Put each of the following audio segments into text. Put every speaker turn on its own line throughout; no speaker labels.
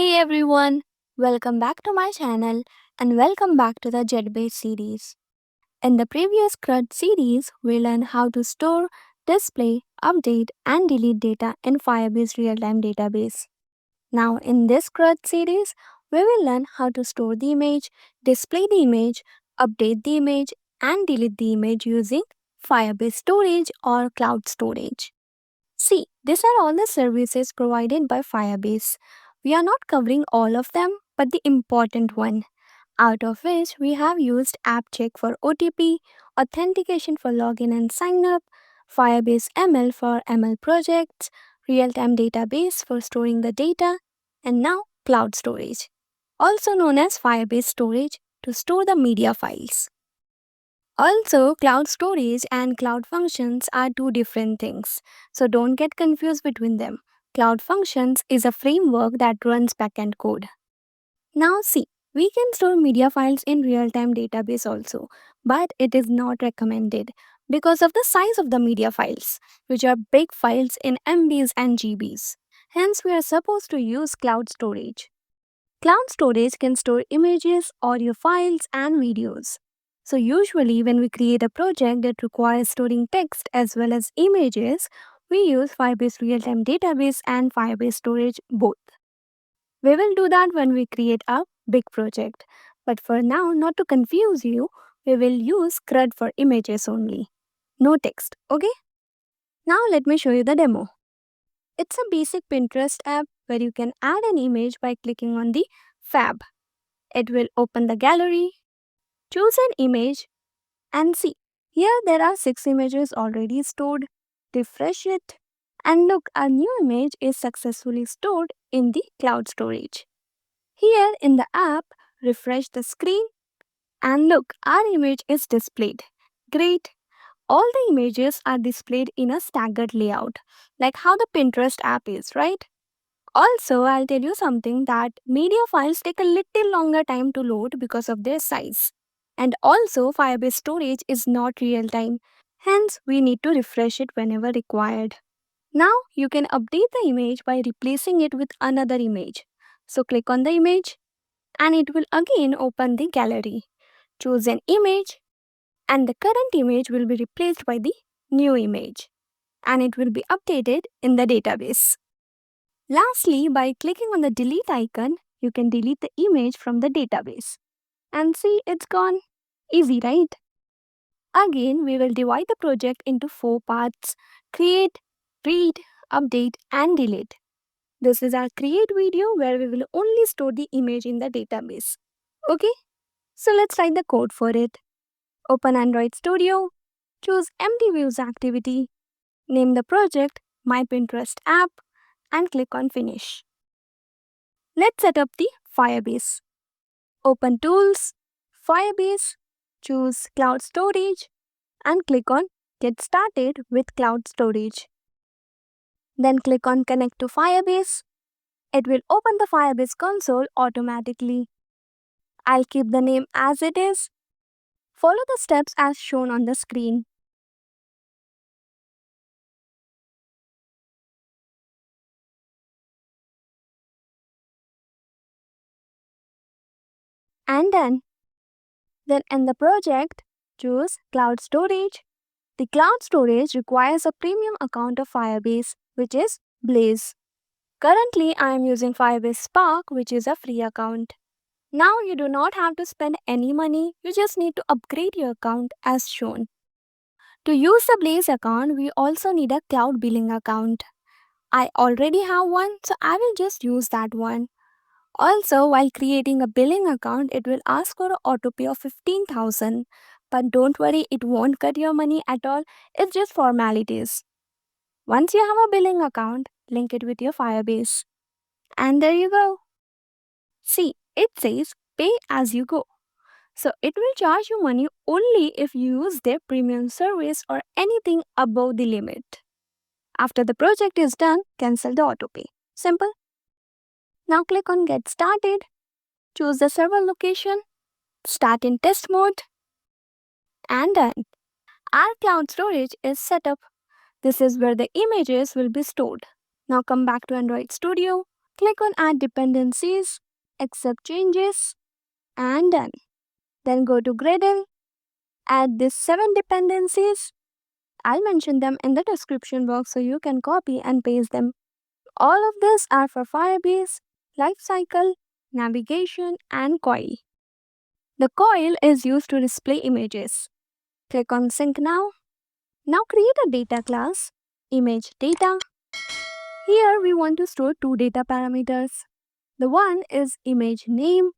Hey everyone, welcome back to my channel and welcome back to the JetBase series. In the previous CRUD series, we learned how to store, display, update and delete data in Firebase real-time database. Now in this CRUD series, we will learn how to store the image, display the image, update the image and delete the image using Firebase storage or cloud storage. See, these are all the services provided by Firebase. We are not covering all of them, but the important one, out of which we have used app check for OTP, authentication for login and sign up, Firebase ML for ML projects, real-time database for storing the data, and now cloud storage, also known as Firebase storage to store the media files. Also, cloud storage and cloud functions are two different things, so don't get confused between them. Cloud functions is a framework that runs backend code. Now see, we can store media files in real-time database also, but it is not recommended because of the size of the media files, which are big files in MBs and GBs. Hence, we are supposed to use cloud storage. Cloud storage can store images, audio files, and videos. So usually when we create a project that requires storing text as well as images, we use Firebase real-time database and Firebase storage both. We will do that when we create a big project. But for now, not to confuse you, we will use CRUD for images only. No text, okay? Now let me show you the demo. It's a basic Pinterest app where you can add an image by clicking on the Fab. It will open the gallery, choose an image, and see. Here there are 6 images already stored. Refresh it, and look, our new image is successfully stored in the cloud storage. Here in the app, refresh the screen, and look, our image is displayed. Great! All the images are displayed in a staggered layout, like how the Pinterest app is, right? Also, I'll tell you something that media files take a little longer time to load because of their size. And also, Firebase storage is not real time. Hence, we need to refresh it whenever required. Now, you can update the image by replacing it with another image. So, click on the image and it will again open the gallery. Choose an image and the current image will be replaced by the new image and it will be updated in the database. Lastly, by clicking on the delete icon, you can delete the image from the database. And see, it's gone. Easy, right? Again, we will divide the project into 4 parts: create, read, update, and delete. This is our create video where we will only store the image in the database. Okay, so let's write the code for it. Open Android Studio, choose empty views activity, name the project My Pinterest app, and click on finish. Let's set up the Firebase. Open Tools, Firebase, choose Cloud Storage, and click on Get Started with Cloud Storage. Then click on Connect to Firebase. It will open the Firebase console automatically. I'll keep the name as it is. Follow the steps as shown on the screen. And done. Then in the project, choose Cloud Storage. The cloud storage requires a premium account of Firebase, which is Blaze. Currently, I am using Firebase Spark, which is a free account. Now you do not have to spend any money, you just need to upgrade your account as shown. To use the Blaze account, we also need a cloud billing account. I already have one, so I will just use that one. Also, while creating a billing account, it will ask for an autopay of 15,000. But don't worry, it won't cut your money at all, it's just formalities. Once you have a billing account, link it with your Firebase. And there you go. See, it says pay as you go. So it will charge you money only if you use their premium service or anything above the limit. After the project is done, cancel the autopay. Simple. Now click on Get Started. Choose the server location. Start in test mode. And done. Our cloud storage is set up. This is where the images will be stored. Now come back to Android Studio. Click on Add Dependencies, Accept Changes, and done. Then go to Gradle, add these 7 dependencies. I'll mention them in the description box so you can copy and paste them. All of these are for Firebase, Lifecycle, Navigation, and Coil. The coil is used to display images. Click on Sync Now. Now create a data class, ImageData. Here we want to store 2 data parameters. The one is image name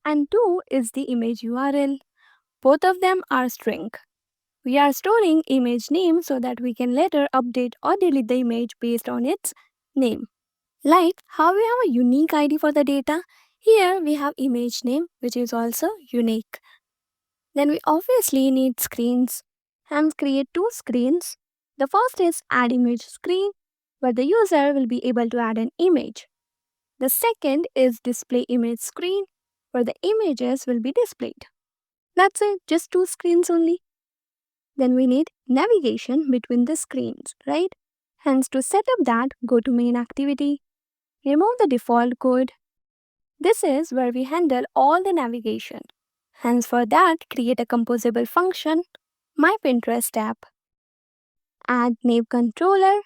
and 2 is the image URL. Both of them are string. We are storing image name so that we can later update or delete the image based on its name. Like how we have a unique ID for the data, here we have image name which is also unique. Then we obviously need screens. Hence create 2 screens. The first is AddImageScreen, where the user will be able to add an image. The second is DisplayImageScreen, where the images will be displayed. That's it, just 2 screens only. Then we need navigation between the screens, right? Hence to set up that, go to MainActivity, remove the default code. This is where we handle all the navigation. Hence for that, create a composable function, MyPinterest app. Add nav controller,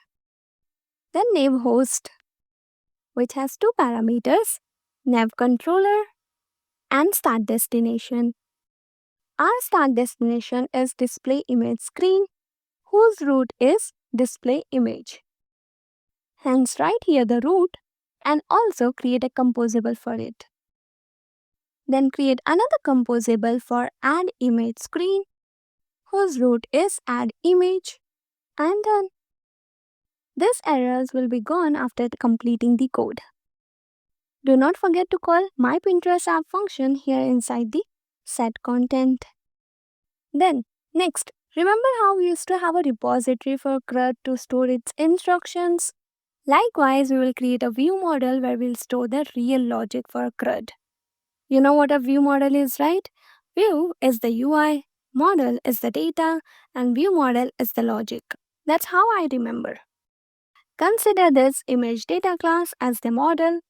then nav host, which has 2 parameters, nav controller and start destination. Our start destination is DisplayImageScreen, whose root is DisplayImage. Hence write here the root and also create a composable for it. Then create another composable for AddImageScreen, whose root is AddImage, and done. These errors will be gone after completing the code. Do not forget to call MyPinterest app function here inside the setContent. Then, next, remember how we used to have a repository for CRUD to store its instructions? Likewise, we will create a view model where we'll store the real logic for CRUD. You know what a view model is, right? View is the UI, model is the data, and view model is the logic. That's how I remember. Consider this image data class as the model,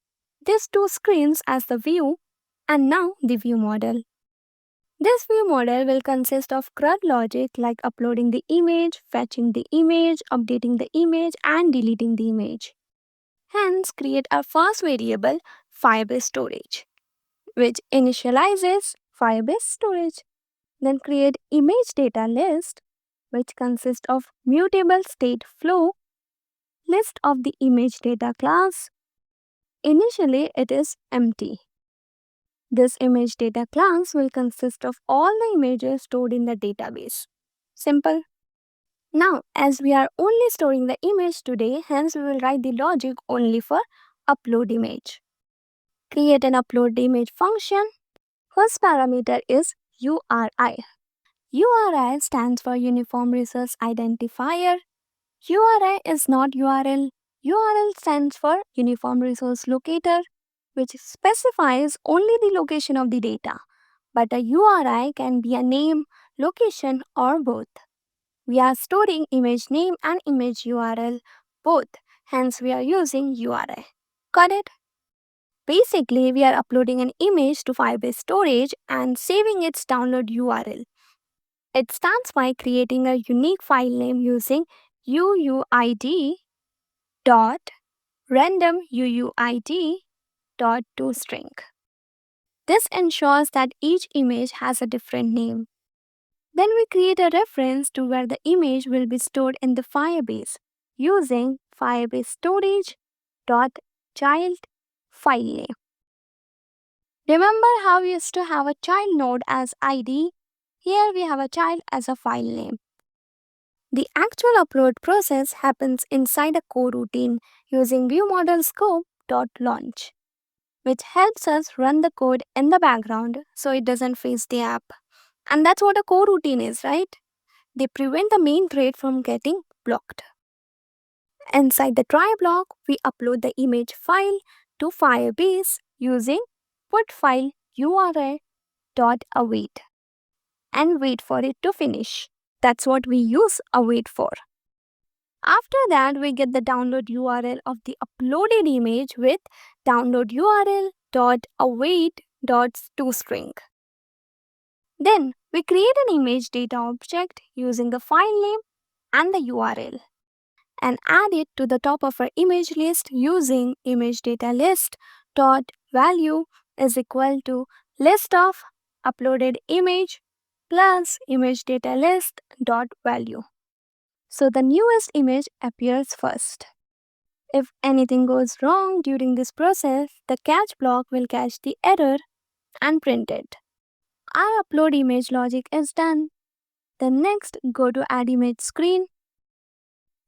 these 2 screens as the view, and now the view model. This view model will consist of CRUD logic like uploading the image, fetching the image, updating the image, and deleting the image. Hence, create a first variable firebase storage, which initializes firebase storage. Then create image data list, which consists of mutable state flow, list of the image data class. Initially, it is empty. This image data class will consist of all the images stored in the database. Simple. Now, as we are only storing the image today, hence we will write the logic only for upload image. Create an upload image function whose parameter is URI. URI stands for Uniform Resource Identifier. URI is not URL. URL stands for Uniform Resource Locator, which specifies only the location of the data. But a URI can be a name, location, or both. We are storing image name and image URL both, hence we are using URI. Got it? Basically, we are uploading an image to Firebase storage and saving its download URL. It starts by creating a unique file name using uuid.randomuuid.toString. This ensures that each image has a different name. Then we create a reference to where the image will be stored in the Firebase using firebase-storage-ktx file name. Remember how we used to have a child node as ID? Here we have a child as a file name. The actual upload process happens inside a coroutine using viewModelScope.launch, which helps us run the code in the background so it doesn't face the app. And that's what a coroutine is, right? They prevent the main thread from getting blocked. Inside the try block, we upload the image file to Firebase using putFile URI.await and wait for it to finish. That's what we use await for. After that, we get the download URL of the uploaded image with download URL dot await dot toString. Then we create an ImageData object using the file name and the URL and add it to the top of our image list using ImageData list dot value is equal to list of uploaded image plus ImageData list dot value. So the newest image appears first. If anything goes wrong during this process, the catch block will catch the error and print it. Our upload image logic is done. Then next, go to AddImageScreen.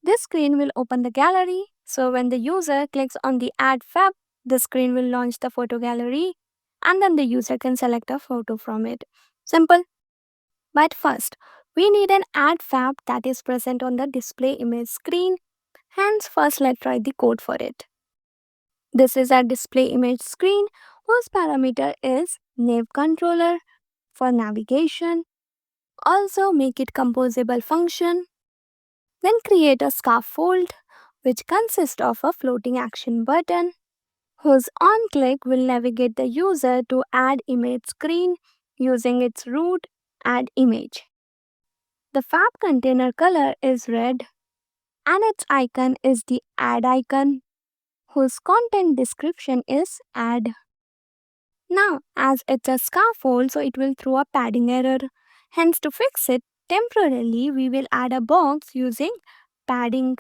This screen will open the gallery, so when the user clicks on the Add Fab, the screen will launch the photo gallery and then the user can select a photo from it. Simple. But first, we need an Add Fab that is present on the display image screen. Hence, first let's write the code for it. This is our display image screen whose parameter is navController for navigation. Also make it composable function. Then create a scaffold which consists of a floating action button whose on click will navigate the user to add image screen using its root add image. The fab container color is red and its icon is the add icon whose content description is add. Now, as it's a scaffold, so it will throw a padding error. Hence, to fix it temporarily, we will add a box using padding.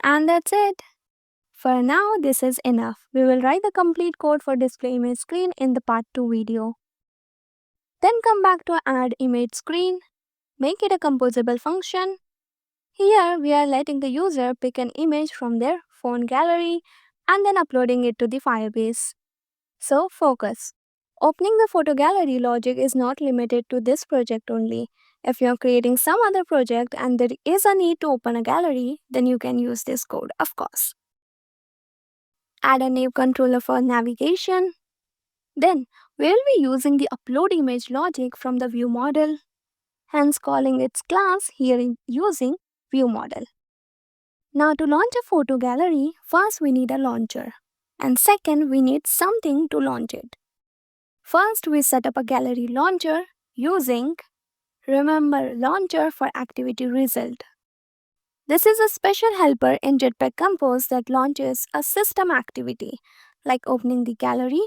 And that's it. For now, this is enough. We will write the complete code for display image screen in the part 2 video. Then come back to add image screen. Make it a composable function. Here, we are letting the user pick an image from their phone gallery and then uploading it to the Firebase. So focus. Opening the photo gallery logic is not limited to this project only. If you are creating some other project and there is a need to open a gallery, then you can use this code, of course. Add a nav controller for navigation. Then we will be using the upload image logic from the ViewModel, hence calling its class here using ViewModel. Now to launch a photo gallery, first we need a launcher. And second, we need something to launch it. First, we set up a gallery launcher using remember launcher for activity result. This is a special helper in Jetpack Compose that launches a system activity like opening the gallery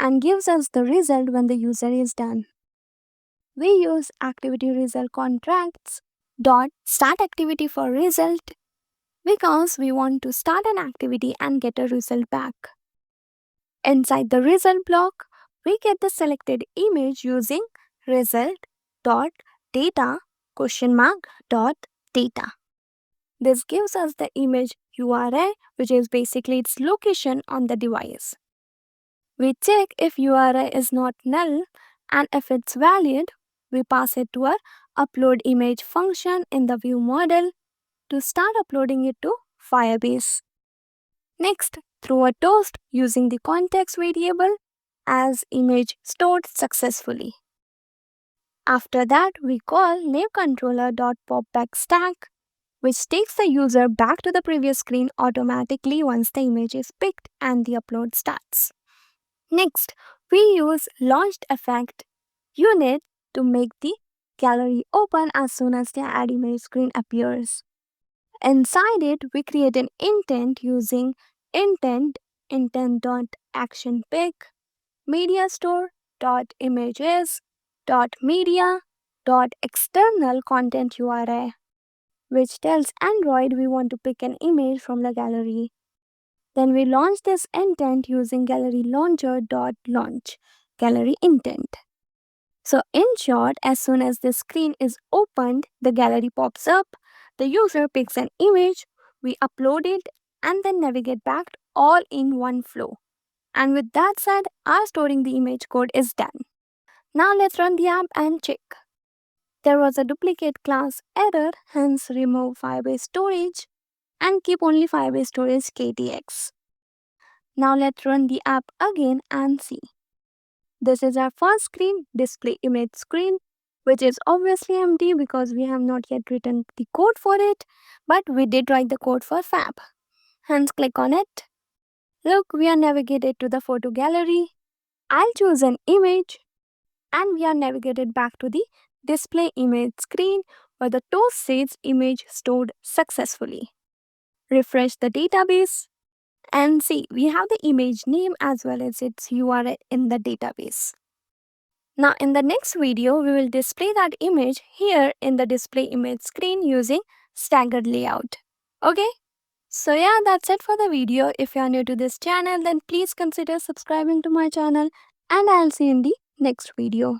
and gives us the result when the user is done. We use activity result contracts dot start activity for result because we want to start an activity and get a result back. Inside the result block, we get the selected image using result.data .data. This gives us the image URI, which is basically its location on the device. We check if URI is not null, and if it's valid, we pass it to our upload image function in the ViewModel to start uploading it to Firebase. Next, throw a toast using the context variable as image stored successfully. After that, we call navController.popBackStack, which takes the user back to the previous screen automatically once the image is picked and the upload starts. Next, we use launched effect unit to make the gallery open as soon as the add image screen appears. Inside it, we create an intent using intent.actionPick mediastore.images.media.external content URI, which tells Android we want to pick an image from the gallery. Then we launch this intent using gallery launcher.launch gallery intent. So in short, as soon as the screen is opened, the gallery pops up, the user picks an image, we upload it, and then navigate back all in one flow. And with that said, our storing the image code is done. Now let's run the app and check. There was a duplicate class error, hence remove firebase storage and keep only firebase-storage-ktx. Now let's run the app again and see. This is our first screen, display image screen, which is obviously empty because we have not yet written the code for it, but we did write the code for fab. Hence click on it. Look, we are navigated to the photo gallery. I'll choose an image and we are navigated back to the display image screen where the toast says image stored successfully. Refresh the database and see we have the image name as well as its URL in the database. Now in the next video, we will display that image here in the display image screen using staggered layout. Okay? So yeah, that's it for the video. If you are new to this channel, then please consider subscribing to my channel and I'll see you in the next video.